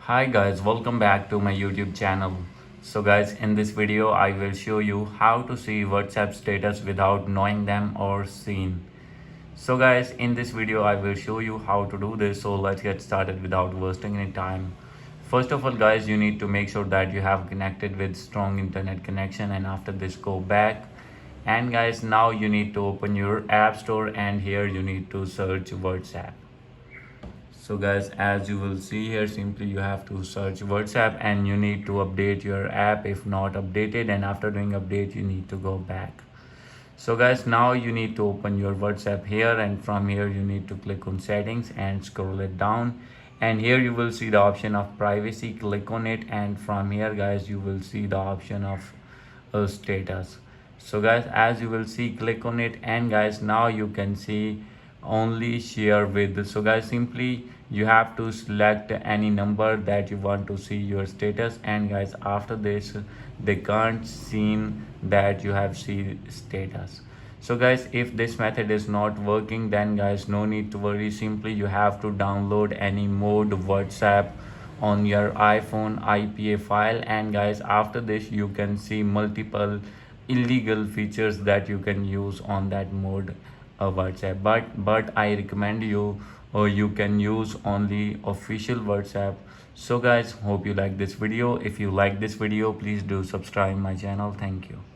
Hi guys, welcome back to my YouTube channel. So guys, in this video I will show you how to see WhatsApp status without knowing them or seen. So guys, in this video I will show you how to do this. So let's get started without wasting any time. First of all guys, you need to make sure that you have connected with strong internet connection, and after this go back. And guys, now you need to open your app store, and here you need to search WhatsApp. So guys, as you will see here, simply you have to search WhatsApp and you need to update your app if not updated, and after doing update you need to go back. So guys, now you need to open your WhatsApp here, and from here you need to click on settings and scroll it down, and here you will see the option of privacy. Click on it, and from here guys you will see the option of status. So guys, as you will see, click on it, and guys now you can see only share with. So guys, simply you have to select any number that you want to see your status, and guys after this they can't seen that you have seen status. So guys, if this method is not working, then guys no need to worry. Simply you have to download any mode WhatsApp on your iPhone IPA file, and guys after this you can see multiple illegal features that you can use on that mode WhatsApp. But I recommend you, or you can use only official WhatsApp. So guys, hope you like this video. If you like this video, please do subscribe my channel. Thank you.